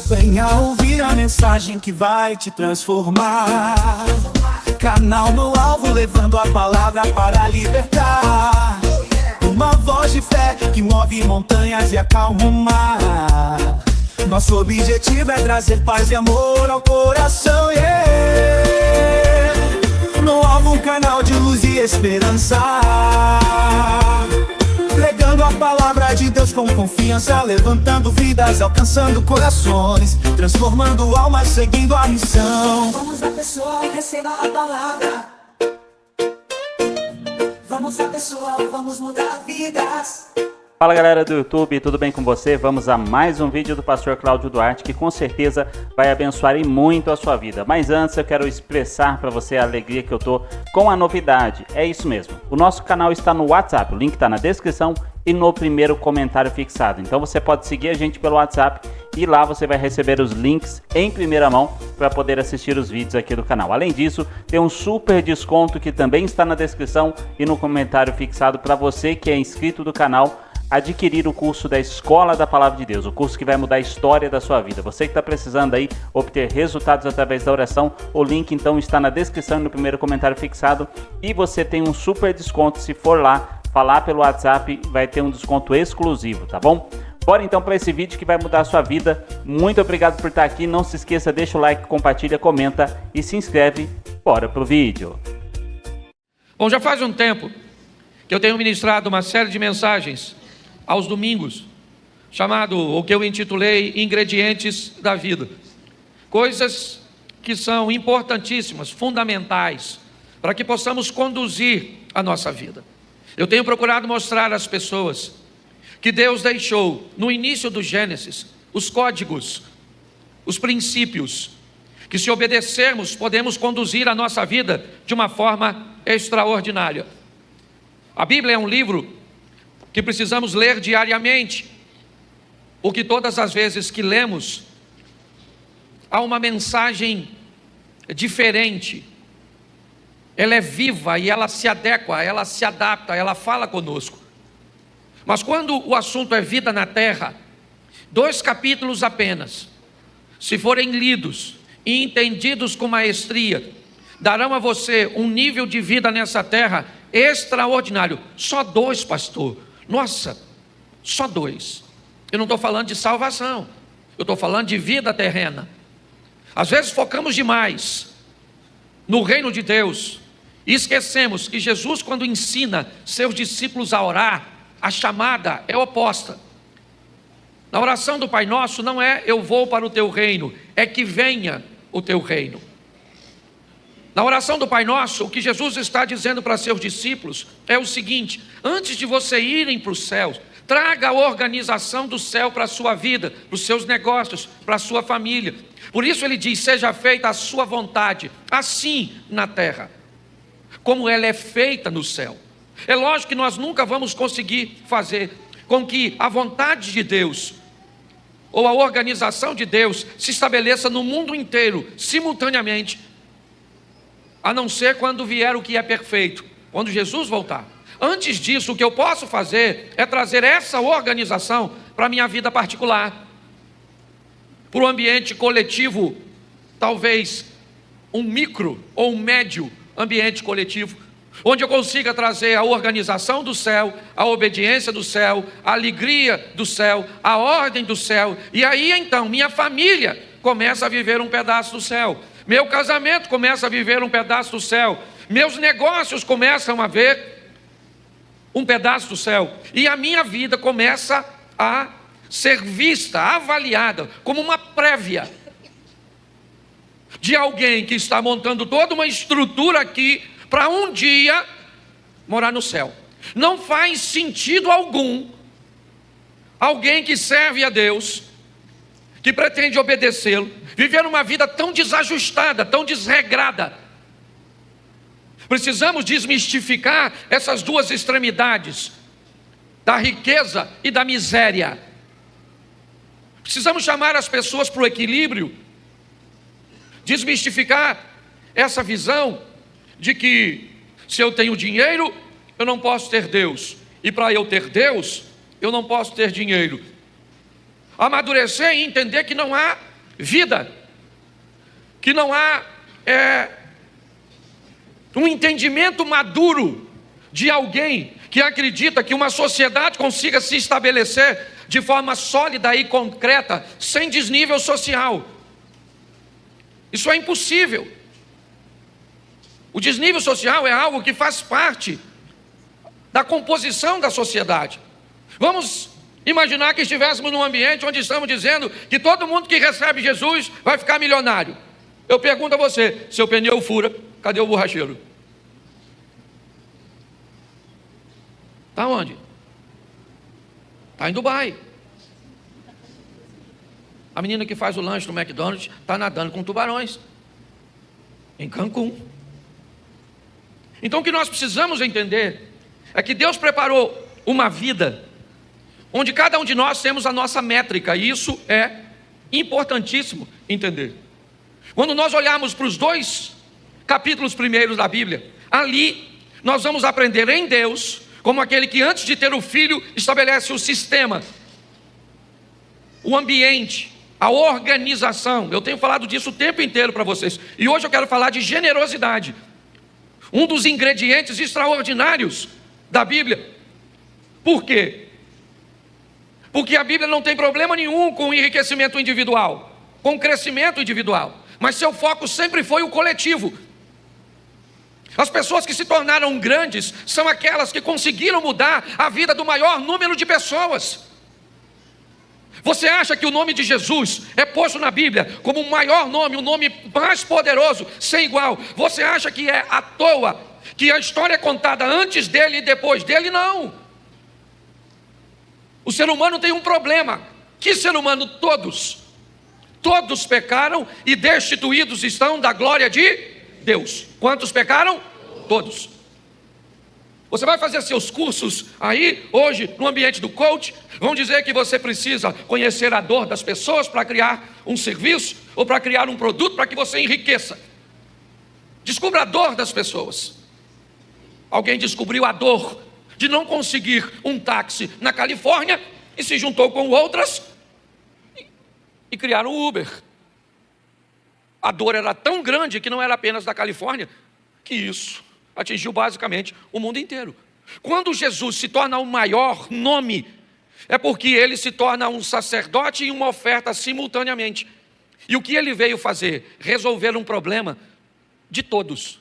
Venha ouvir a mensagem que vai te transformar. Canal no alvo, levando a palavra para libertar. Uma voz de fé que move montanhas e acalma o mar. Nosso objetivo é trazer paz e amor ao coração, No alvo, um canal de luz e esperança, pregando a palavra de Deus com confiança, levantando vidas, alcançando corações, transformando almas, seguindo a missão. Vamos lá, pessoal, receba a palavra. Vamos lá, pessoal, vamos mudar vidas. Fala galera do YouTube, tudo bem com você? Vamos a mais um vídeo do pastor Cláudio Duarte, que com certeza vai abençoar e muito a sua vida. Mas antes eu quero expressar para você a alegria que eu tô com a novidade. É isso mesmo, o nosso canal está no WhatsApp, o link está na descrição e no primeiro comentário fixado. Então você pode seguir a gente pelo WhatsApp e lá você vai receber os links em primeira mão para poder assistir os vídeos aqui do canal. Além disso, tem um super desconto que também está na descrição e no comentário fixado para você que é inscrito do canal adquirir o curso da Escola da Palavra de Deus, o curso que vai mudar a história da sua vida. Você que está precisando aí obter resultados através da oração, o link então está na descrição e no primeiro comentário fixado, e você tem um super desconto se for lá falar pelo WhatsApp, vai ter um desconto exclusivo, tá bom? Bora então para esse vídeo que vai mudar a sua vida. Muito obrigado por estar aqui, não se esqueça, deixa o like, compartilha, comenta e se inscreve. Bora pro vídeo. Bom, já faz um tempo que eu tenho ministrado uma série de mensagens aos domingos, chamado, o que eu intitulei, Ingredientes da Vida. Coisas que são importantíssimas, fundamentais, para que possamos conduzir a nossa vida. Eu tenho procurado mostrar às pessoas que Deus deixou, no início do Gênesis, os códigos, os princípios, que se obedecermos, podemos conduzir a nossa vida de uma forma extraordinária. A Bíblia é um livro que precisamos ler diariamente, porque todas as vezes que lemos, há uma mensagem diferente, ela é viva e ela se adequa, ela se adapta, ela fala conosco. Mas quando o assunto é vida na terra, 2 capítulos apenas, se forem lidos e entendidos com maestria, darão a você um nível de vida nessa terra extraordinário. Só 2, pastor. Nossa, só 2. Eu não estou falando de salvação, eu estou falando de vida terrena. Às vezes focamos demais no reino de Deus e esquecemos que Jesus, quando ensina seus discípulos a orar, a chamada é oposta. Na oração do Pai Nosso não é eu vou para o teu reino, é que venha o teu reino. Na oração do Pai Nosso, o que Jesus está dizendo para seus discípulos é o seguinte: antes de você irem para os céus, traga a organização do céu para a sua vida, para os seus negócios, para a sua família. Por isso ele diz: seja feita a sua vontade, assim na terra, como ela é feita no céu. É lógico que nós nunca vamos conseguir fazer com que a vontade de Deus, ou a organização de Deus, se estabeleça no mundo inteiro, simultaneamente, a não ser quando vier o que é perfeito, quando Jesus voltar. Antes disso, o que eu posso fazer é trazer essa organização para a minha vida particular, para o ambiente coletivo, talvez um micro ou um médio ambiente coletivo, onde eu consiga trazer a organização do céu, a obediência do céu, a alegria do céu, a ordem do céu, e aí então minha família começa a viver um pedaço do céu. Meu casamento começa a viver um pedaço do céu. Meus negócios começam a ver um pedaço do céu. E a minha vida começa a ser vista, avaliada, como uma prévia de alguém que está montando toda uma estrutura aqui para um dia morar no céu. Não faz sentido algum alguém que serve a Deus, que pretende obedecê-lo, viver uma vida tão desajustada, tão desregrada. Precisamos desmistificar essas duas extremidades, da riqueza e da miséria. Precisamos chamar as pessoas para o equilíbrio, desmistificar essa visão de que se eu tenho dinheiro, eu não posso ter Deus, e para eu ter Deus, eu não posso ter dinheiro. Amadurecer e entender que não há vida, que não há um entendimento maduro de alguém que acredita que uma sociedade consiga se estabelecer de forma sólida e concreta, sem desnível social. Isso é impossível. O desnível social é algo que faz parte da composição da sociedade. Vamos imaginar que estivéssemos num ambiente onde estamos dizendo que todo mundo que recebe Jesus vai ficar milionário. Eu pergunto a você, seu pneu fura, cadê o borracheiro? Está onde? Está em Dubai. A menina que faz o lanche no McDonald's está nadando com tubarões em Cancún. Então o que nós precisamos entender é que Deus preparou uma vida onde cada um de nós temos a nossa métrica, e isso é importantíssimo entender. Quando nós olharmos para os 2 capítulos primeiros da Bíblia, ali nós vamos aprender em Deus como aquele que antes de ter o filho estabelece o sistema, o ambiente, a organização. Eu tenho falado disso o tempo inteiro para vocês, e hoje eu quero falar de generosidade, um dos ingredientes extraordinários da Bíblia. Por quê? Porque a Bíblia não tem problema nenhum com o enriquecimento individual, com o crescimento individual, mas seu foco sempre foi o coletivo. As pessoas que se tornaram grandes são aquelas que conseguiram mudar a vida do maior número de pessoas. Você acha que o nome de Jesus é posto na Bíblia como o maior nome, o nome mais poderoso, sem igual? Você acha que é à toa que a história é contada antes dele e depois dele? Não. O ser humano tem um problema. Que ser humano? Todos. Todos pecaram e destituídos estão da glória de Deus. Quantos pecaram? Todos. Você vai fazer seus cursos aí, hoje, no ambiente do coach, vão dizer que você precisa conhecer a dor das pessoas para criar um serviço, ou para criar um produto para que você enriqueça. Descubra a dor das pessoas. Alguém descobriu a dor de não conseguir um táxi na Califórnia, e se juntou com outras, e criaram o Uber. A dor era tão grande que não era apenas da Califórnia, que isso atingiu basicamente o mundo inteiro. Quando Jesus se torna o maior nome, é porque ele se torna um sacerdote e uma oferta simultaneamente. E o que ele veio fazer? Resolver um problema de todos.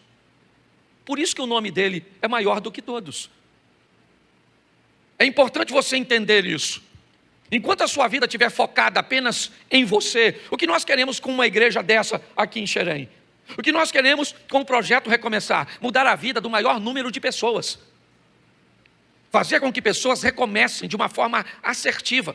Por isso que o nome dele é maior do que todos. É importante você entender isso. Enquanto a sua vida estiver focada apenas em você, o que nós queremos com uma igreja dessa aqui em Xerém? O que nós queremos com o projeto Recomeçar? Mudar a vida do maior número de pessoas. Fazer com que pessoas recomecem de uma forma assertiva.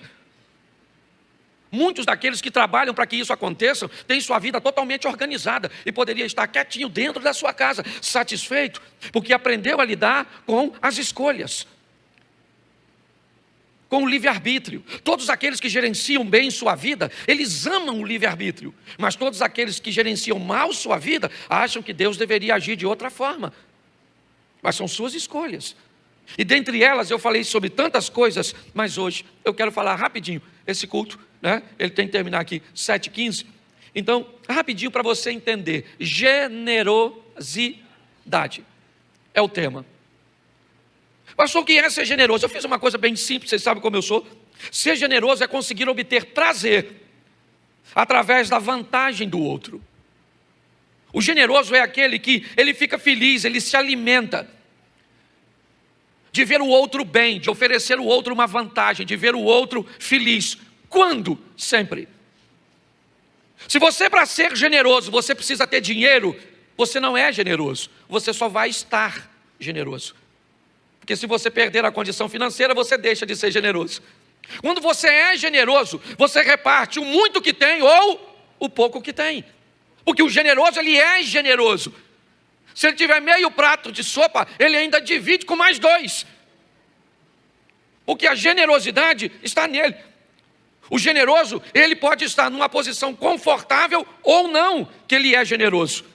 Muitos daqueles que trabalham para que isso aconteça têm sua vida totalmente organizada e poderia estar quietinho dentro da sua casa, satisfeito, porque aprendeu a lidar com as escolhas, com o livre-arbítrio. Todos aqueles que gerenciam bem sua vida, eles amam o livre-arbítrio. Mas todos aqueles que gerenciam mal sua vida, acham que Deus deveria agir de outra forma. Mas são suas escolhas. E dentre elas eu falei sobre tantas coisas, mas hoje eu quero falar rapidinho. Esse culto, né? Ele tem que terminar aqui 7h15. Então, rapidinho para você entender. Generosidade é o tema. Pastor, o que é ser generoso? Eu fiz uma coisa bem simples, vocês sabem como eu sou. Ser generoso é conseguir obter prazer através da vantagem do outro. O generoso é aquele que ele fica feliz, ele se alimenta de ver o outro bem, de oferecer ao outro uma vantagem, de ver o outro feliz. Quando? Sempre. Se você, para ser generoso, você precisa ter dinheiro, você não é generoso, você só vai estar generoso. Porque se você perder a condição financeira, você deixa de ser generoso. Quando você é generoso, você reparte o muito que tem ou o pouco que tem. Porque o generoso, ele é generoso. Se ele tiver meio prato de sopa, ele ainda divide com mais 2. Porque a generosidade está nele. O generoso, ele pode estar numa posição confortável ou não, que ele é generoso.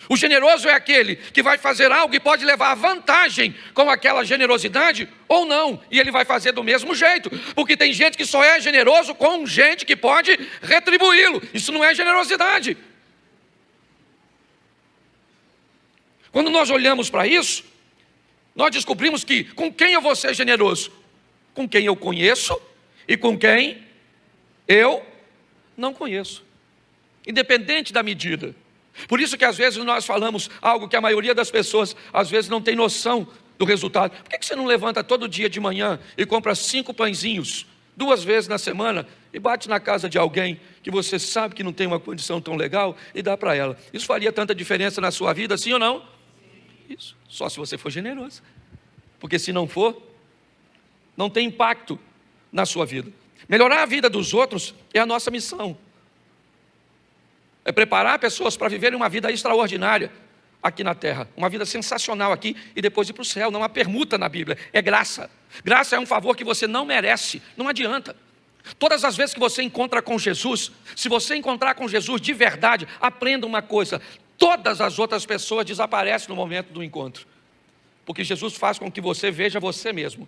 O generoso é aquele que vai fazer algo e pode levar vantagem com aquela generosidade ou não. E ele vai fazer do mesmo jeito. Porque tem gente que só é generoso com gente que pode retribuí-lo. Isso não é generosidade. Quando nós olhamos para isso, nós descobrimos que com quem eu vou ser generoso? Com quem eu conheço e com quem eu não conheço. Independente da medida. Por isso que às vezes nós falamos algo que a maioria das pessoas às vezes não tem noção do resultado. Por que você não levanta todo dia de manhã e compra 5 pãezinhos 2 vezes na semana e bate na casa de alguém que você sabe que não tem uma condição tão legal e dá para ela? Isso faria tanta diferença na sua vida, sim ou não? Isso, só se você for generoso. Porque se não for, não tem impacto na sua vida. Melhorar a vida dos outros é a nossa missão. É preparar pessoas para viverem uma vida extraordinária aqui na terra. Uma vida sensacional aqui e depois ir para o céu. Não há permuta na Bíblia, é graça. Graça é um favor que você não merece, não adianta. Todas as vezes que você encontra com Jesus, se você encontrar com Jesus de verdade, aprenda uma coisa: todas as outras pessoas desaparecem no momento do encontro. Porque Jesus faz com que você veja você mesmo.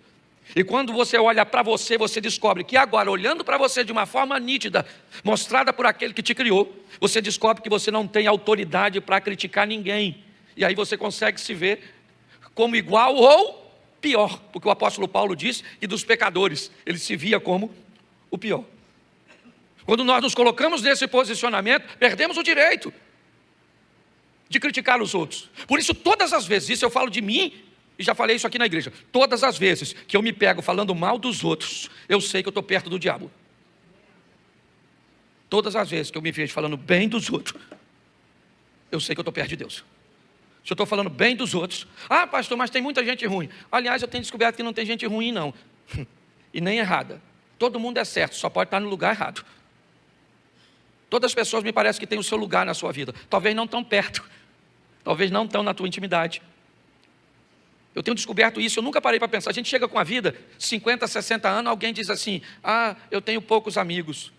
E quando você olha para você, você descobre que agora, olhando para você de uma forma nítida, mostrada por aquele que te criou, você descobre que você não tem autoridade para criticar ninguém. E aí você consegue se ver como igual ou pior. Porque o apóstolo Paulo disse que dos pecadores, ele se via como o pior. Quando nós nos colocamos nesse posicionamento, perdemos o direito de criticar os outros. Por isso, todas as vezes, isso eu falo de mim, e já falei isso aqui na igreja, todas as vezes que eu me pego falando mal dos outros, eu sei que eu estou perto do diabo. Todas as vezes que eu me vejo falando bem dos outros, eu sei que eu estou perto de Deus. Se eu estou falando bem dos outros, ah, pastor, mas tem muita gente ruim. Aliás, eu tenho descoberto que não tem gente ruim, não. E nem errada. Todo mundo é certo, só pode estar no lugar errado. Todas as pessoas me parece que têm o seu lugar na sua vida. Talvez não tão perto. Talvez não tão na tua intimidade. Eu tenho descoberto isso, eu nunca parei para pensar. A gente chega com a vida, 50, 60 anos, alguém diz assim: ah, eu tenho poucos amigos.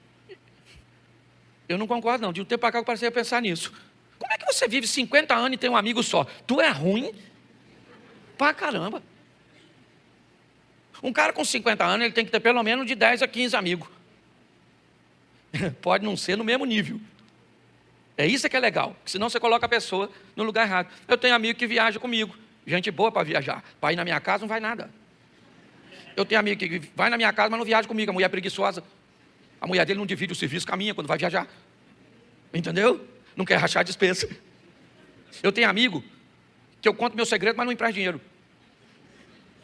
Eu não concordo não, de um tempo para cá eu parei a pensar nisso. Como é que você vive 50 anos e tem um amigo só? Tu é ruim pra caramba. Um cara com 50 anos, ele tem que ter pelo menos de 10 a 15 amigos. Pode não ser no mesmo nível. É isso que é legal, senão você coloca a pessoa no lugar errado. Eu tenho amigo que viaja comigo. Gente boa para viajar. Para ir na minha casa não vai nada. Eu tenho amigo que vai na minha casa, mas não viaja comigo. A mulher é preguiçosa. A mulher dele não divide o serviço com a minha quando vai viajar. Entendeu? Não quer rachar a despesa. Eu tenho amigo que eu conto meu segredo, mas não empresto dinheiro.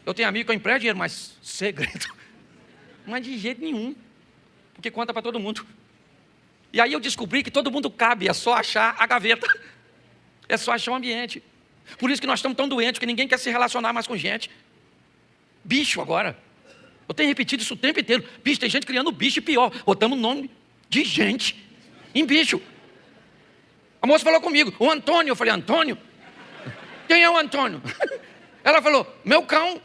Eu tenho amigo que eu empresto dinheiro, mas segredo. Mas de jeito nenhum. Porque conta para todo mundo. E aí eu descobri que todo mundo cabe, é só achar a gaveta. É só achar o ambiente. Por isso que nós estamos tão doentes, que ninguém quer se relacionar mais com gente. Bicho agora. Eu tenho repetido isso o tempo inteiro. Bicho, tem gente criando bicho pior. Botamos o nome de gente em bicho. A moça falou comigo, o Antônio. Eu falei, Antônio? Quem é o Antônio? Ela falou, meu cão.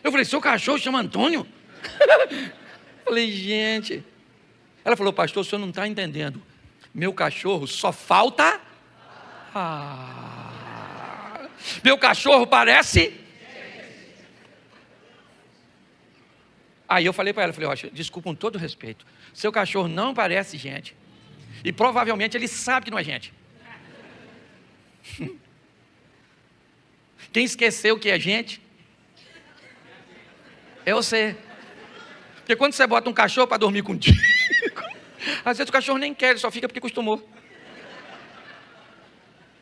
Eu falei, seu cachorro chama Antônio? Eu falei, gente. Ela falou, pastor, o senhor não está entendendo. Meu cachorro só falta... Meu cachorro parece... Aí eu falei para ela, Rocha, desculpa com todo respeito, seu cachorro não parece gente. E provavelmente ele sabe que não é gente. Quem esqueceu que é gente é você. Porque quando você bota um cachorro para dormir contigo, às vezes o cachorro nem quer, ele só fica porque acostumou.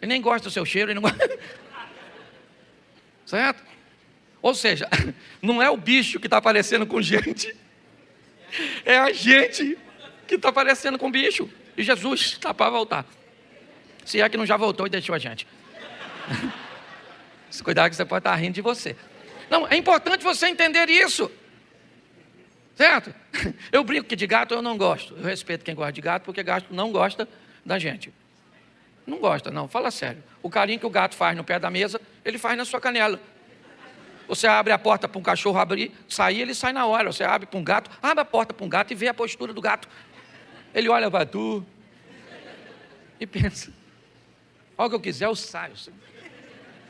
Ele nem gosta do seu cheiro, ele não gosta. Certo? Ou seja, não é o bicho que está aparecendo com gente, é a gente que está aparecendo com bicho. E Jesus está para voltar. Se é que não já voltou e deixou a gente. Cuidado que você pode estar rindo de você. Não, é importante você entender isso. Certo? Eu brinco que de gato eu não gosto. Eu respeito quem gosta de gato, porque gato não gosta da gente. Não gosta, não. Fala sério. O carinho que o gato faz no pé da mesa, ele faz na sua canela. Você abre a porta para um cachorro abrir, sair, ele sai na hora. Você abre para um gato, abre a porta para um gato e vê a postura do gato. Ele olha para tu e pensa. A hora que eu quiser, eu saio.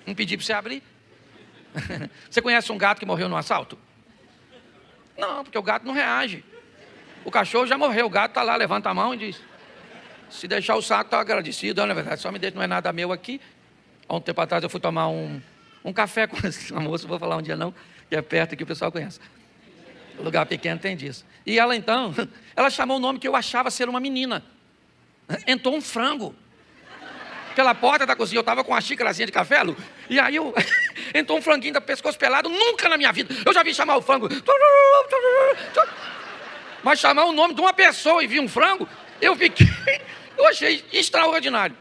Não pedi para você abrir. Você conhece um gato que morreu num assalto? Não, porque o gato não reage. O cachorro já morreu, o gato está lá, levanta a mão e diz: se deixar o saco, está agradecido. Na verdade, só me deixa, não é nada meu aqui. Há um tempo atrás eu fui tomar um café com uma moça, vou falar um dia não, que é perto que o pessoal conhece. Lugar pequeno tem disso. E ela então, ela chamou o nome que eu achava ser uma menina. Entrou um frango pela porta da cozinha. Eu estava com uma xícarazinha de café, Lu, e aí entrou um franguinho da pescoço pelado. Nunca na minha vida eu já vi chamar o frango. Mas chamar o nome de uma pessoa e vi um frango, eu achei extraordinário.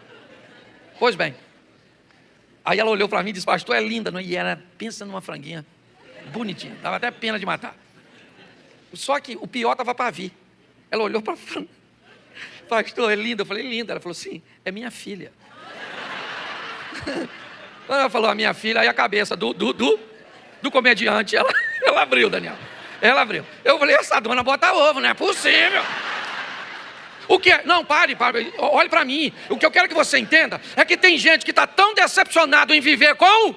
Pois bem, aí ela olhou para mim e disse: pastor, é linda, não? E ela, pensa numa franguinha bonitinha, dava até pena de matar. Só que o pior estava para vir. Ela olhou para frango: pastor, é linda? Eu falei: linda. Ela falou: sim, é minha filha. Quando ela falou a minha filha, aí a cabeça do comediante, ela abriu, Daniel. Ela abriu. Eu falei: essa dona bota ovo, não é possível. O que é? Não, pare, olhe para mim. O que eu quero que você entenda é que tem gente que está tão decepcionado em viver com...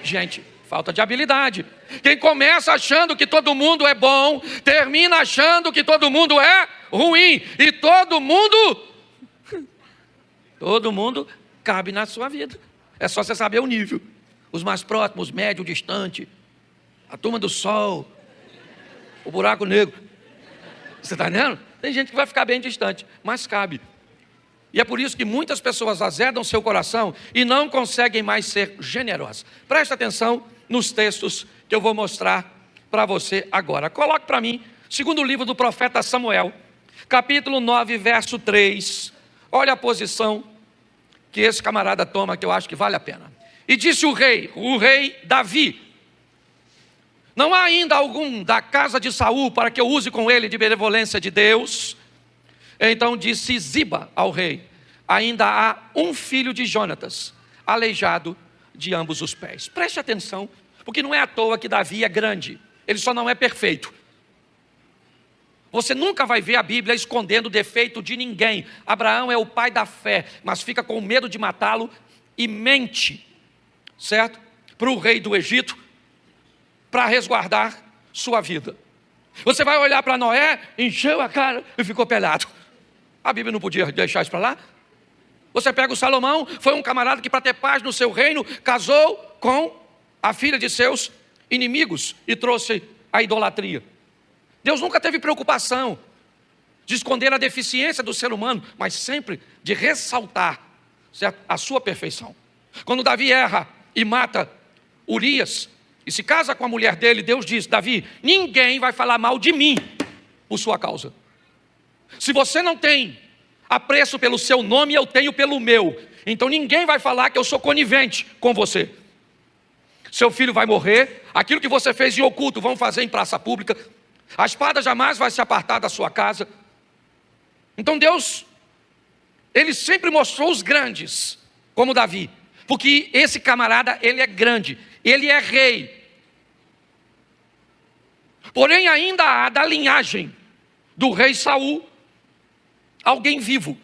Gente, falta de habilidade. Quem começa achando que todo mundo é bom, termina achando que todo mundo é ruim. E todo mundo cabe na sua vida. É só você saber o nível. Os mais próximos, médio, distante, a turma do sol, o buraco negro. Você está entendendo? Tem gente que vai ficar bem distante, mas cabe. E é por isso que muitas pessoas azedam seu coração e não conseguem mais ser generosas. Presta atenção nos textos que eu vou mostrar para você agora. Coloque para mim, segundo livro do profeta Samuel, capítulo 9, verso 3. Olha a posição que esse camarada toma, que eu acho que vale a pena. E disse o rei Davi: não há ainda algum da casa de Saul para que eu use com ele de benevolência de Deus? Então disse Ziba ao rei: ainda há um filho de Jonatas, aleijado de ambos os pés. Preste atenção, porque não é à toa que Davi é grande, ele só não é perfeito. Você nunca vai ver a Bíblia escondendo o defeito de ninguém. Abraão é o pai da fé, mas fica com medo de matá-lo e mente, certo? Para o rei do Egito, para resguardar sua vida. Você vai olhar para Noé, encheu a cara e ficou pelado. A Bíblia não podia deixar isso para lá. Você pega o Salomão, foi um camarada que, para ter paz no seu reino, casou com a filha de seus inimigos e trouxe a idolatria. Deus nunca teve preocupação de esconder a deficiência do ser humano, mas sempre de ressaltar, certo, a sua perfeição. Quando Davi erra e mata Urias e se casa com a mulher dele, Deus diz: Davi, ninguém vai falar mal de mim por sua causa. Se você não tem apreço pelo seu nome, eu tenho pelo meu. Então ninguém vai falar que eu sou conivente com você. Seu filho vai morrer, aquilo que você fez em oculto vão fazer em praça pública. A espada jamais vai se apartar da sua casa. Então Deus, Ele sempre mostrou os grandes, como Davi, porque esse camarada, ele é grande, ele é rei. Porém ainda há da linhagem do rei Saul alguém vivo.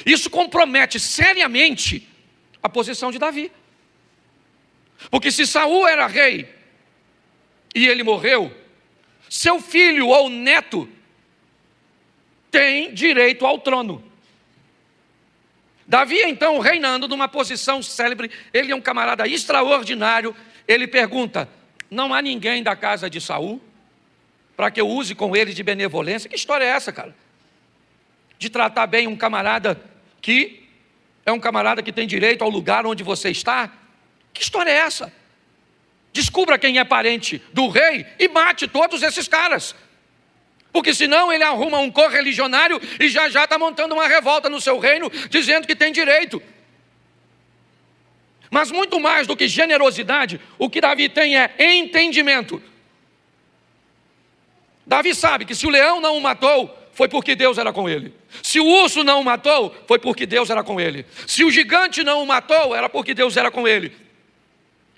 Isso compromete seriamente a posição de Davi. Porque se Saul era rei e ele morreu, seu filho ou neto tem direito ao trono. Davi, então, reinando numa posição célebre, ele é um camarada extraordinário. Ele pergunta: não há ninguém da casa de Saul para que eu use com ele de benevolência? Que história é essa, cara? De tratar bem um camarada que é um camarada que tem direito ao lugar onde você está? Que história é essa? Descubra quem é parente do rei e mate todos esses caras. Porque senão ele arruma um correligionário e já está montando uma revolta no seu reino, dizendo que tem direito. Mas muito mais do que generosidade, o que Davi tem é entendimento. Davi sabe que se o leão não o matou, foi porque Deus era com ele. Se o urso não o matou, foi porque Deus era com ele. Se o gigante não o matou, era porque Deus era com ele.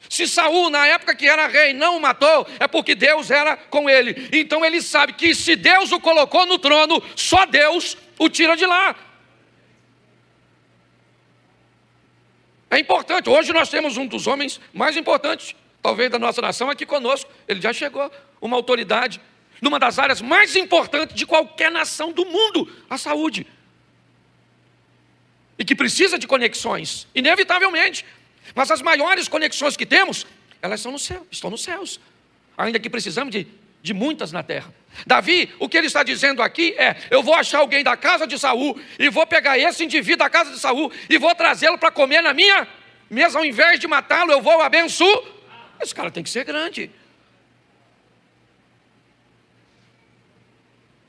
Se Saul, na época que era rei, não o matou, é porque Deus era com ele. Então ele sabe que se Deus o colocou no trono, só Deus o tira de lá. É importante. Hoje nós temos um dos homens mais importantes, talvez da nossa nação, aqui conosco. Ele já chegou, uma autoridade, numa das áreas mais importantes de qualquer nação do mundo, a saúde. E que precisa de conexões, inevitavelmente. Mas as maiores conexões que temos, elas são no céu, estão nos céus. Ainda que precisamos de muitas na terra. Davi, o que ele está dizendo aqui é: eu vou achar alguém da casa de Saul, e vou pegar esse indivíduo da casa de Saul, e vou trazê-lo para comer na minha mesa, ao invés de matá-lo, eu vou abençoar. Esse cara tem que ser grande.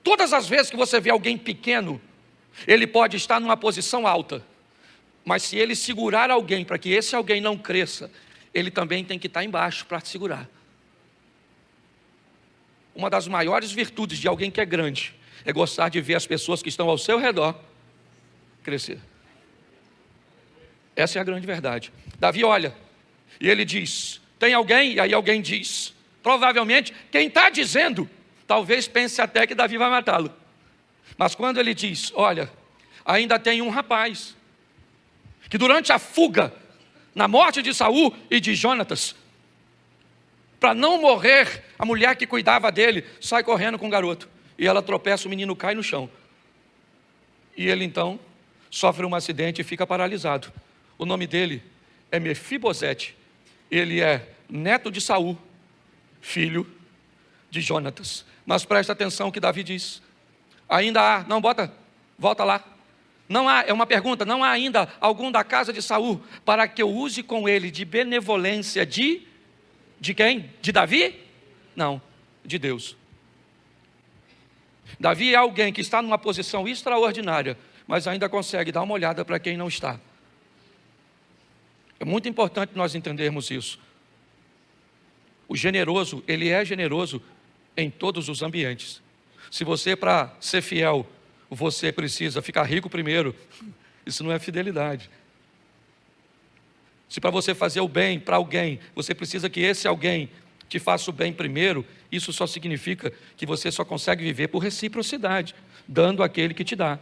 Todas as vezes que você vê alguém pequeno, ele pode estar numa posição alta, mas se ele segurar alguém para que esse alguém não cresça, ele também tem que estar embaixo para segurar. Uma das maiores virtudes de alguém que é grande é gostar de ver as pessoas que estão ao seu redor crescer. Essa é a grande verdade. Davi olha e ele diz: tem alguém? E aí alguém diz. Provavelmente quem está dizendo talvez pense até que Davi vai matá-lo. Mas quando ele diz: olha, ainda tem um rapaz que durante a fuga, na morte de Saul e de Jonatas, para não morrer, a mulher que cuidava dele sai correndo com o garoto. E ela tropeça, o menino cai no chão. E ele então sofre um acidente e fica paralisado. O nome dele é Mefibosete. Ele é neto de Saul, filho de Jonatas. Mas presta atenção o que Davi diz. Ainda há, não, volta lá. Não há, é uma pergunta, não há ainda algum da casa de Saul para que eu use com ele de benevolência de quem? De Davi? Não, de Deus. Davi é alguém que está numa posição extraordinária, mas ainda consegue dar uma olhada para quem não está. É muito importante nós entendermos isso. O generoso, ele é generoso em todos os ambientes. Se você, para ser fiel, você precisa ficar rico primeiro, isso não é fidelidade. Se para você fazer o bem para alguém, você precisa que esse alguém te faça o bem primeiro, isso só significa que você só consegue viver por reciprocidade, dando àquele que te dá.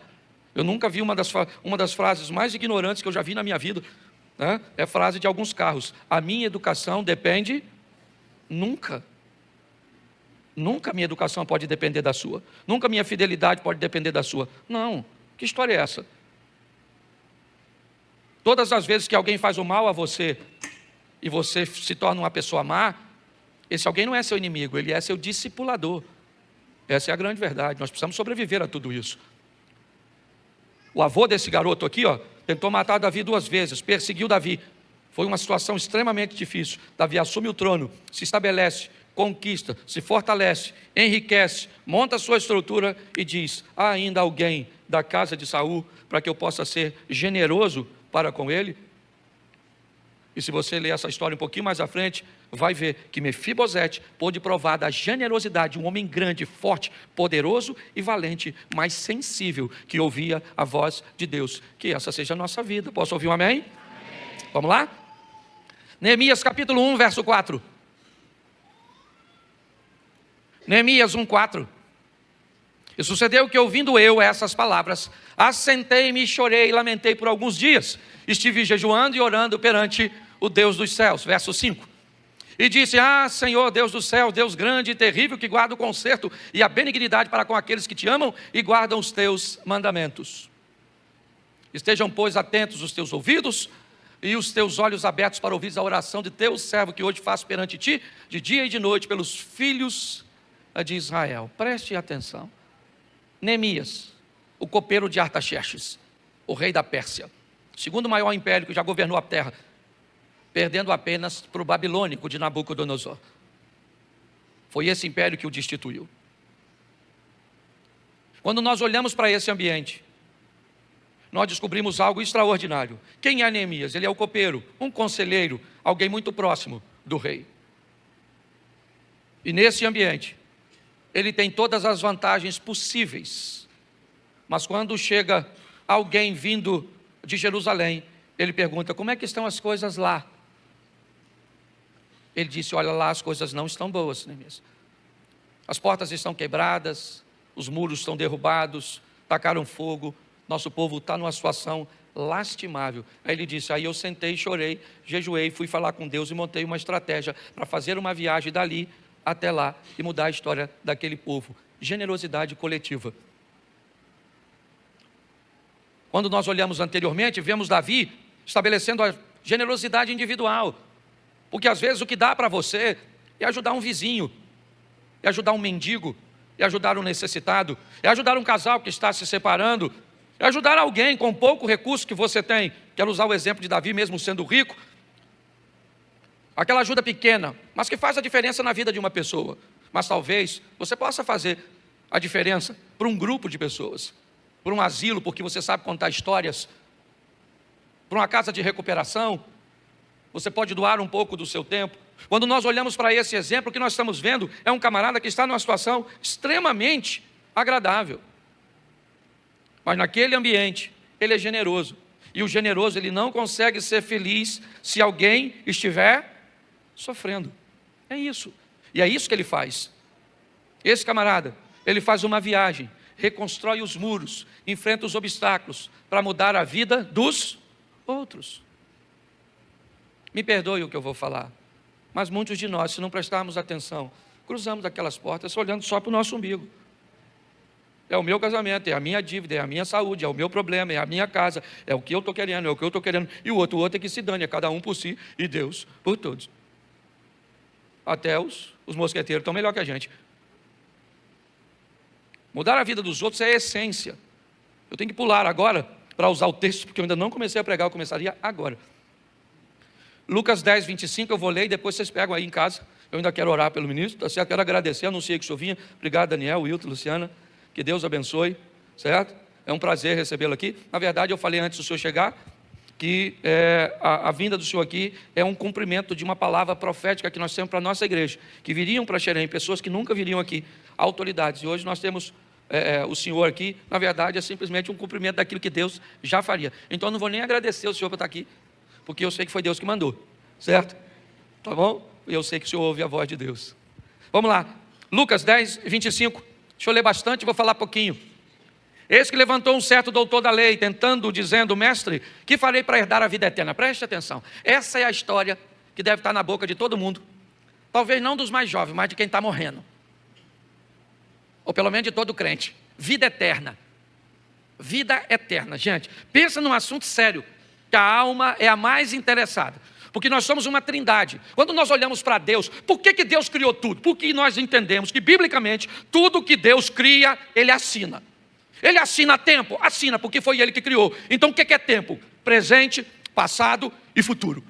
Eu nunca vi uma das frases mais ignorantes que eu já vi na minha vida, né? É a frase de alguns carros: a minha educação depende... Nunca minha educação pode depender da sua. Nunca minha fidelidade pode depender da sua. Não, que história é essa? Todas as vezes que alguém faz o mal a você e você se torna uma pessoa má, esse alguém não é seu inimigo, ele é seu discipulador. Essa é a grande verdade. Nós precisamos sobreviver a tudo isso. O avô desse garoto aqui, tentou matar Davi 2 vezes, perseguiu Davi. Foi uma situação extremamente difícil. Davi assume o trono, se estabelece, conquista, se fortalece, enriquece, monta a sua estrutura e diz: há ainda alguém da casa de Saul para que eu possa ser generoso para com ele? E se você ler essa história um pouquinho mais à frente, vai ver que Mefibosete pôde provar da generosidade, um homem grande, forte, poderoso e valente, mas sensível, que ouvia a voz de Deus. Que essa seja a nossa vida. Posso ouvir um amém? Amém. Vamos lá? Neemias capítulo 1, verso 4. Neemias 1, 4. E sucedeu que, ouvindo eu essas palavras, assentei-me, chorei e lamentei por alguns dias. Estive jejuando e orando perante o Deus dos céus. Verso 5. E disse: Senhor, Deus do céu, Deus grande e terrível, que guarda o conserto e a benignidade para com aqueles que te amam e guardam os teus mandamentos. Estejam, pois, atentos os teus ouvidos e os teus olhos abertos para ouvir a oração de teu servo, que hoje faço perante ti, de dia e de noite, pelos filhos de Israel. Preste atenção. Neemias, o copeiro de Artaxerxes, o rei da Pérsia, o segundo maior império que já governou a terra, perdendo apenas para o babilônico de Nabucodonosor. Foi esse império que o destituiu. Quando nós olhamos para esse ambiente, nós descobrimos algo extraordinário. Quem é Neemias? Ele é o copeiro, um conselheiro, alguém muito próximo do rei. E nesse ambiente, ele tem todas as vantagens possíveis. Mas quando chega alguém vindo de Jerusalém, ele pergunta: como é que estão as coisas lá? Ele disse: olha, lá as coisas não estão boas, Neemias. As portas estão quebradas, os muros estão derrubados, tacaram fogo, Nosso povo está numa situação lastimável. Aí ele disse, aí eu sentei, chorei, jejuei, fui falar com Deus e montei uma estratégia para fazer uma viagem dali até lá e mudar a história daquele povo. Generosidade coletiva. Quando nós olhamos anteriormente, vemos Davi estabelecendo a generosidade individual. Porque às vezes o que dá para você é ajudar um vizinho, é ajudar um mendigo, é ajudar um necessitado, é ajudar um casal que está se separando, é ajudar alguém com pouco recurso que você tem. Quero usar o exemplo de Davi, mesmo sendo rico. Aquela ajuda pequena, mas que faz a diferença na vida de uma pessoa. Mas talvez você possa fazer a diferença para um grupo de pessoas, para um asilo, porque você sabe contar histórias, para uma casa de recuperação. Você pode doar um pouco do seu tempo. Quando nós olhamos para esse exemplo, o que nós estamos vendo é um camarada que está numa situação extremamente agradável. Mas naquele ambiente, ele é generoso. E o generoso, ele não consegue ser feliz se alguém estiver sofrendo. É isso. E é isso que ele faz. Esse camarada, ele faz uma viagem, reconstrói os muros, enfrenta os obstáculos para mudar a vida dos outros. Me perdoe o que eu vou falar, mas muitos de nós, se não prestarmos atenção, cruzamos aquelas portas olhando só para o nosso umbigo. É o meu casamento, é a minha dívida, é a minha saúde, é o meu problema, é a minha casa, é o que eu estou querendo, é o que eu estou querendo, e o outro é que se dane, é cada um por si e Deus por todos. Até os mosqueteiros estão melhor que a gente. Mudar a vida dos outros é a essência. Eu tenho que pular agora para usar o texto, porque eu ainda não comecei a pregar, eu começaria agora. Lucas 10, 25, eu vou ler e depois vocês pegam aí em casa. Eu ainda quero orar pelo ministro, tá certo? Quero agradecer, anunciei que o senhor vinha. Obrigado, Daniel, Wilton, Luciana. Que Deus abençoe, certo? É um prazer recebê-lo aqui. Na verdade, eu falei antes do senhor chegar que a vinda do senhor aqui é um cumprimento de uma palavra profética que nós temos para a nossa igreja, que viriam para Xerém, pessoas que nunca viriam aqui, autoridades. E hoje nós temos o senhor aqui, na verdade, é simplesmente um cumprimento daquilo que Deus já faria. Então, eu não vou nem agradecer o senhor por estar aqui, porque eu sei que foi Deus que mandou, certo? Tá bom? E eu sei que o senhor ouve a voz de Deus. Vamos lá, Lucas 10, 25. Deixa eu ler bastante, vou falar pouquinho. Eis que levantou um certo doutor da lei, dizendo, mestre, que farei para herdar a vida eterna? Preste atenção, essa é a história que deve estar na boca de todo mundo. Talvez não dos mais jovens, mas de quem está morrendo. Ou pelo menos de todo crente. Vida eterna. Vida eterna, gente. Pensa num assunto sério, que a alma é a mais interessada. Porque nós somos uma trindade. Quando nós olhamos para Deus, por que Deus criou tudo? Porque nós entendemos que, biblicamente, tudo que Deus cria, Ele assina. Ele assina tempo? Assina, porque foi Ele que criou. Então, o que é tempo? Presente, passado e futuro.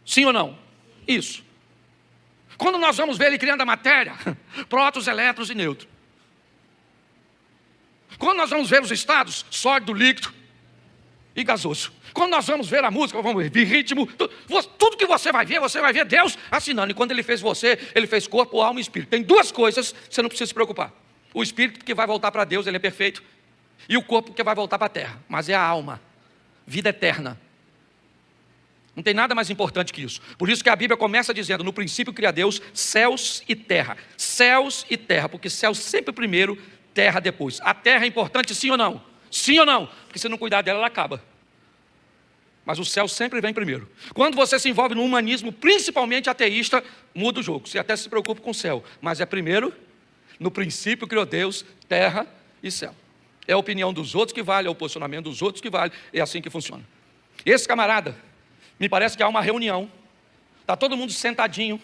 Sim ou não? Isso. Quando nós vamos ver Ele criando a matéria, prótons, elétrons e nêutrons. Quando nós vamos ver os estados, sólido, líquido e gasoso. Quando nós vamos ver a música, vamos ver ritmo, tudo que você vai ver Deus assinando. E quando Ele fez você, Ele fez corpo, alma e espírito. Tem duas coisas, você não precisa se preocupar. O espírito que vai voltar para Deus, ele é perfeito. E o corpo que vai voltar para a terra. Mas é a alma, vida eterna. Não tem nada mais importante que isso. Por isso que a Bíblia começa dizendo, no princípio cria Deus céus e terra. Céus e terra, porque céu sempre primeiro, terra depois. A terra é importante sim ou não? Sim ou não? Porque se não cuidar dela, ela acaba. Mas o céu sempre vem primeiro. Quando você se envolve no humanismo, principalmente ateísta, muda o jogo. Você até se preocupa com o céu. Mas é primeiro, no princípio criou Deus, terra e céu. É a opinião dos outros que vale, é o posicionamento dos outros que vale. É assim que funciona. Esse camarada, me parece que há uma reunião. Está todo mundo sentadinho.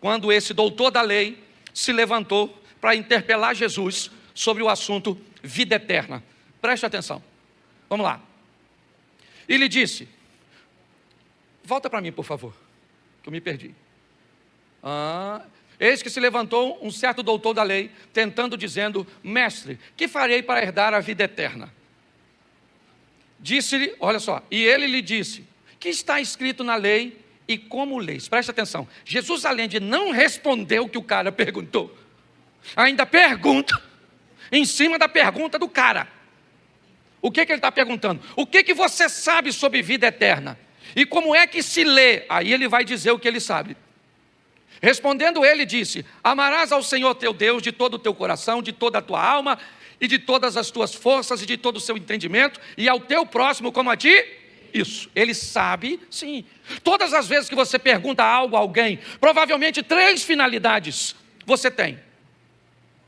Quando esse doutor da lei se levantou para interpelar Jesus sobre o assunto vida eterna. Preste atenção. Vamos lá. E lhe disse, volta para mim, por favor, que eu me perdi. Eis que se levantou um certo doutor da lei, dizendo, mestre, que farei para herdar a vida eterna? Disse-lhe, olha só, e ele lhe disse, que está escrito na lei e como leis? Preste atenção, Jesus, além de não responder o que o cara perguntou, ainda pergunta, em cima da pergunta do cara. O que ele está perguntando? O que você sabe sobre vida eterna? E como é que se lê? Aí ele vai dizer o que ele sabe. Respondendo ele, disse: amarás ao Senhor teu Deus de todo o teu coração, de toda a tua alma, e de todas as tuas forças, e de todo o seu entendimento, e ao teu próximo como a ti. Isso, ele sabe, sim. Todas as vezes que você pergunta algo a alguém, provavelmente 3 finalidades você tem,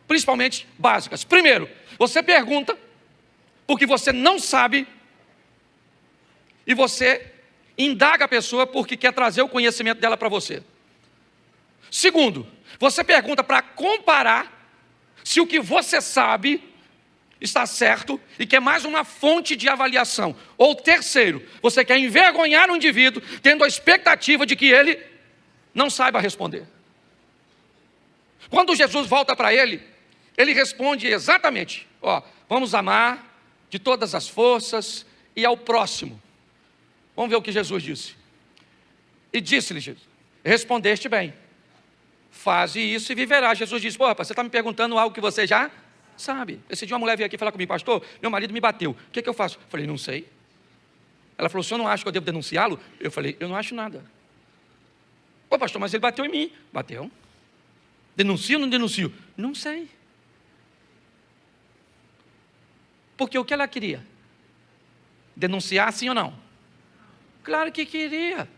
principalmente básicas. Primeiro, você pergunta porque você não sabe, e você indaga a pessoa porque quer trazer o conhecimento dela para você. Segundo, você pergunta para comparar se o que você sabe está certo e quer mais uma fonte de avaliação. Ou terceiro, você quer envergonhar o indivíduo tendo a expectativa de que ele não saiba responder. Quando Jesus volta para ele, ele responde exatamente: vamos amar de todas as forças e ao próximo. Vamos ver o que Jesus disse. E disse-lhe Jesus: respondeste bem, faze isso e viverá. Jesus disse: rapaz, você está me perguntando algo que você já sabe. Esse dia uma mulher veio aqui falar comigo: pastor, meu marido me bateu, o que eu faço? Eu falei: não sei. Ela falou: o senhor não acha que eu devo denunciá-lo? Eu falei: eu não acho nada. Pô, pastor, mas ele bateu em mim. Bateu. Denuncio ou não denuncio? Não sei. Porque o que ela queria? Denunciar sim ou não? Claro que queria.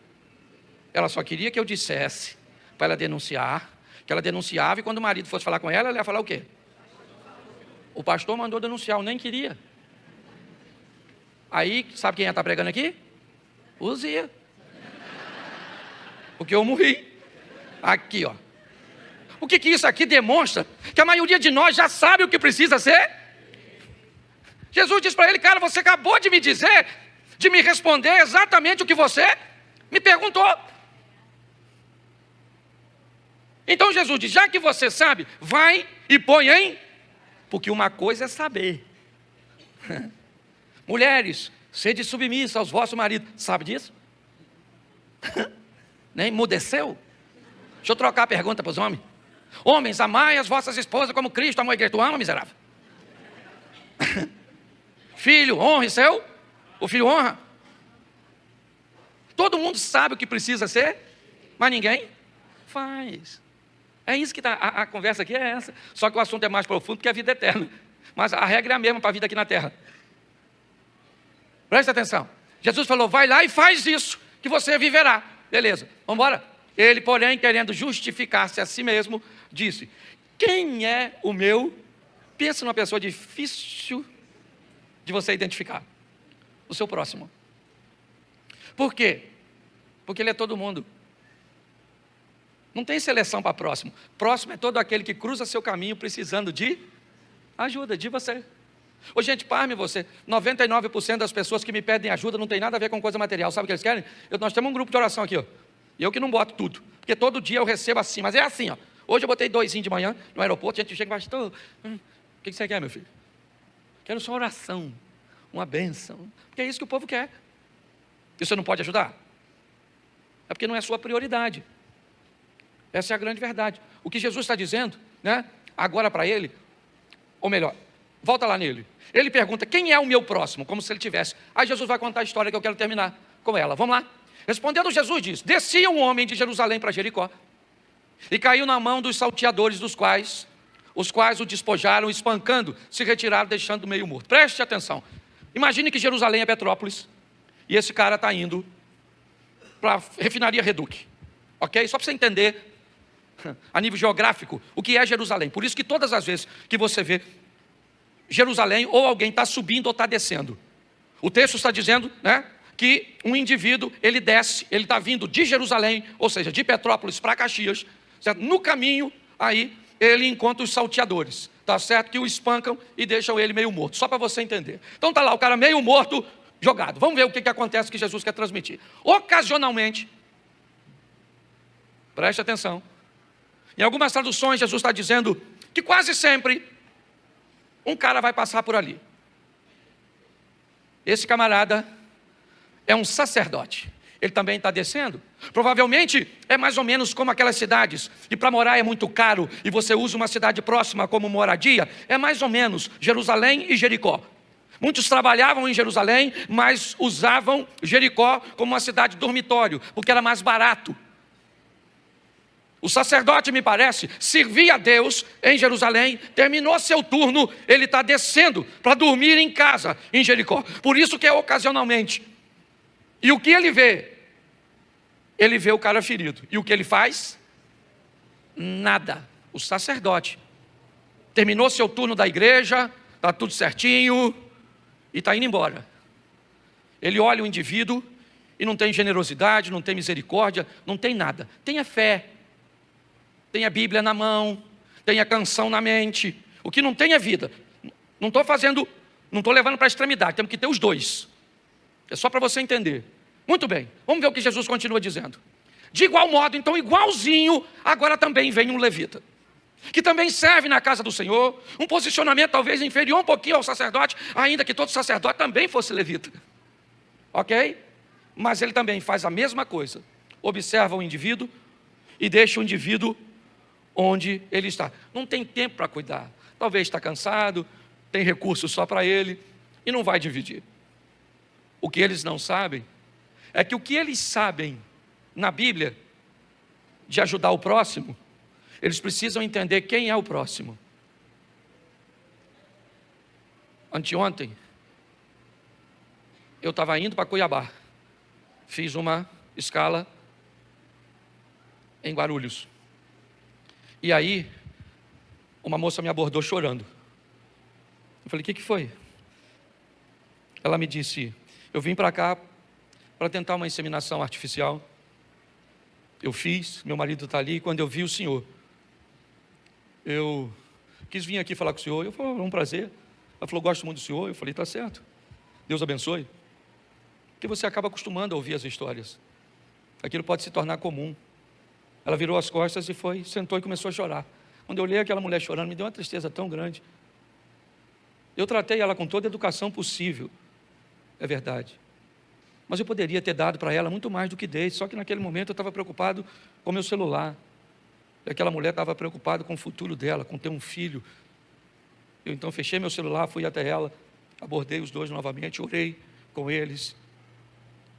Ela só queria que eu dissesse para ela denunciar, que ela denunciava, e quando o marido fosse falar com ela, ela ia falar o quê? O pastor mandou denunciar, eu nem queria. Aí, sabe quem ia estar pregando aqui? Uzia. Porque eu morri. Aqui, ó. O que isso aqui demonstra? Que a maioria de nós já sabe o que precisa ser. Jesus disse para ele: cara, você acabou de me dizer, de me responder exatamente o que você me perguntou. Então Jesus diz: já que você sabe, vai e põe em... Porque uma coisa é saber. Mulheres, sede submissa aos vossos maridos. Sabe disso? Nem emudeceu? Deixa eu trocar a pergunta para os homens. Homens, amai as vossas esposas como Cristo amou a igreja. Tu ama, miserável? Filho, honre seu. O filho honra. Todo mundo sabe o que precisa ser, mas ninguém faz. É isso que a conversa aqui é essa. Só que o assunto é mais profundo que a vida eterna. Mas a regra é a mesma para a vida aqui na terra. Presta atenção. Jesus falou: vai lá e faz isso, que você viverá. Beleza, vamos embora? Ele, porém, querendo justificar-se a si mesmo, disse: quem é o meu? Pensa numa pessoa difícil de você identificar. O seu próximo. Por quê? Porque ele é todo mundo. Não tem seleção para próximo. Próximo é todo aquele que cruza seu caminho precisando de ajuda, de você. Ô, gente, pasme você, 99% das pessoas que me pedem ajuda não tem nada a ver com coisa material. Sabe o que eles querem? Nós temos um grupo de oração aqui, ó. E eu que não boto tudo, porque todo dia eu recebo assim, mas é assim, ó. Hoje eu botei 2 de manhã no aeroporto, a gente chega e fala: o que você quer, meu filho? Quero só oração, uma bênção. Porque é isso que o povo quer. E você não pode ajudar? É porque não é sua prioridade. Essa é a grande verdade. O que Jesus está dizendo, né, agora para ele, ou melhor, volta lá nele. Ele pergunta: quem é o meu próximo? Como se ele tivesse. Aí Jesus vai contar a história que eu quero terminar com ela. Vamos lá? Respondendo Jesus diz: descia um homem de Jerusalém para Jericó e caiu na mão dos salteadores, os quais o despojaram, espancando, se retiraram, deixando meio morto. Preste atenção. Imagine que Jerusalém é Petrópolis e esse cara está indo para a refinaria Reduc. Ok? Só para você entender a nível geográfico o que é Jerusalém. Por isso que todas as vezes que você vê Jerusalém, ou alguém está subindo ou está descendo. O texto está dizendo, né, que um indivíduo, ele desce, ele está vindo de Jerusalém, ou seja, de Petrópolis para Caxias, certo? No caminho, aí, ele encontra os salteadores, tá certo? Que o espancam e deixam ele meio morto, só para você entender. Então está lá o cara meio morto, jogado. Vamos ver o que acontece que Jesus quer transmitir. Ocasionalmente, preste atenção, em algumas traduções Jesus está dizendo que quase sempre um cara vai passar por ali. Esse camarada é um sacerdote. Ele também está descendo. Provavelmente é mais ou menos como aquelas cidades, e para morar é muito caro, e você usa uma cidade próxima como moradia. É mais ou menos Jerusalém e Jericó. Muitos trabalhavam em Jerusalém, mas usavam Jericó como uma cidade dormitório, porque era mais barato. O sacerdote, me parece, servia a Deus em Jerusalém, terminou seu turno, ele está descendo para dormir em casa, em Jericó. Por isso que é ocasionalmente. E o que ele vê? Ele vê o cara ferido. E o que ele faz? Nada. O sacerdote terminou seu turno da igreja, está tudo certinho, e está indo embora. Ele olha o indivíduo e não tem generosidade, não tem misericórdia, não tem nada. Tem a fé, tem a Bíblia na mão, tem a canção na mente. O que não tem é vida. Não estou levando para a extremidade, temos que ter os dois. É só para você entender. Muito bem, vamos ver o que Jesus continua dizendo. De igual modo, então, igualzinho, agora também vem um levita, que também serve na casa do Senhor, um posicionamento talvez inferior um pouquinho ao sacerdote, ainda que todo sacerdote também fosse levita. Ok? Mas ele também faz a mesma coisa. Observa o indivíduo e deixa o indivíduo onde ele está. Não tem tempo para cuidar. Talvez está cansado, tem recursos só para ele e não vai dividir. O que eles não sabem é que o que eles sabem na Bíblia de ajudar o próximo, eles precisam entender quem é o próximo. Anteontem, eu estava indo para Cuiabá. Fiz uma escala em Guarulhos. E aí, uma moça me abordou chorando. Eu falei, o que foi? Ela me disse, eu vim para cá para tentar uma inseminação artificial. Eu fiz, meu marido está ali, e quando eu vi o senhor, eu quis vir aqui falar com o senhor. Eu falei, é um prazer. Ela falou, gosto muito do senhor. Eu falei, está certo. Deus abençoe. Porque você acaba acostumando a ouvir as histórias. Aquilo pode se tornar comum. Ela virou as costas e sentou e começou a chorar. Quando eu olhei aquela mulher chorando, me deu uma tristeza tão grande. Eu tratei ela com toda a educação possível. É verdade. Mas eu poderia ter dado para ela muito mais do que dei. Só que naquele momento eu estava preocupado com o meu celular. E aquela mulher estava preocupada com o futuro dela, com ter um filho. Eu então fechei meu celular, fui até ela, abordei os dois novamente, orei com eles,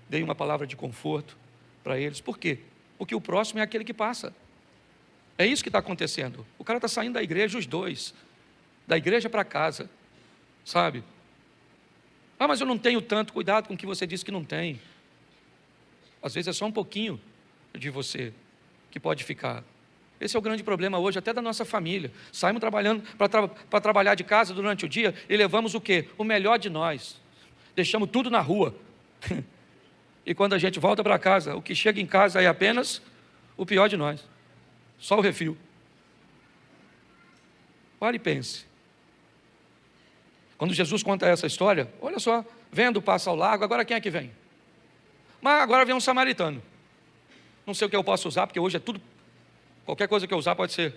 dei uma palavra de conforto para eles. Por quê? Porque o próximo é aquele que passa. É isso que está acontecendo. O cara está saindo da igreja, os dois, da igreja para casa, sabe? Ah, mas eu não tenho tanto. Cuidado com o que você disse que não tem. Às vezes é só um pouquinho de você que pode ficar. Esse é o grande problema hoje, até da nossa família. Saímos trabalhando para trabalhar de casa durante o dia e levamos o quê? O melhor de nós. Deixamos tudo na rua. E quando a gente volta para casa, o que chega em casa é apenas o pior de nós. Só o refil. Pare e pense. Quando Jesus conta essa história, olha só, vendo passa ao largo, agora quem é que vem? Mas agora vem um samaritano. Não sei o que eu posso usar, porque hoje é tudo, qualquer coisa que eu usar pode ser.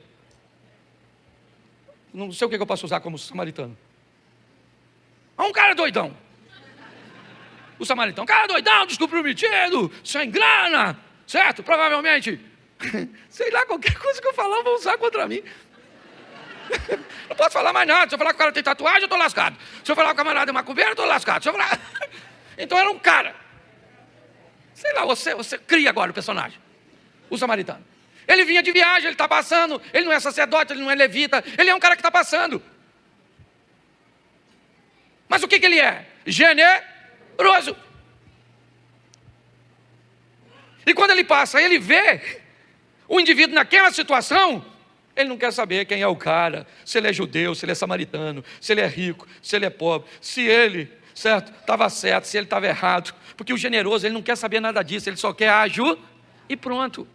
Não sei o que eu posso usar como samaritano. Um cara doidão. O samaritano, cara doidão, descomprometido, sem grana, certo? Provavelmente, sei lá, qualquer coisa que eu falar, vão usar contra mim. Não posso falar mais nada. Se eu falar que o cara tem tatuagem, eu estou lascado. Se eu falar que o camarada é macumbeiro, eu estou lascado. Se eu falar... Então era um cara. Sei lá, você cria agora o personagem. O samaritano. Ele vinha de viagem, ele está passando. Ele não é sacerdote, ele não é levita. Ele é um cara que está passando. Mas o que ele é? Generoso. E quando ele passa, ele vê o indivíduo naquela situação, ele não quer saber quem é o cara, se ele é judeu, se ele é samaritano, se ele é rico, se ele é pobre, se ele, certo, estava certo, se ele estava errado. Porque o generoso, ele não quer saber nada disso, ele só quer ajudar e pronto.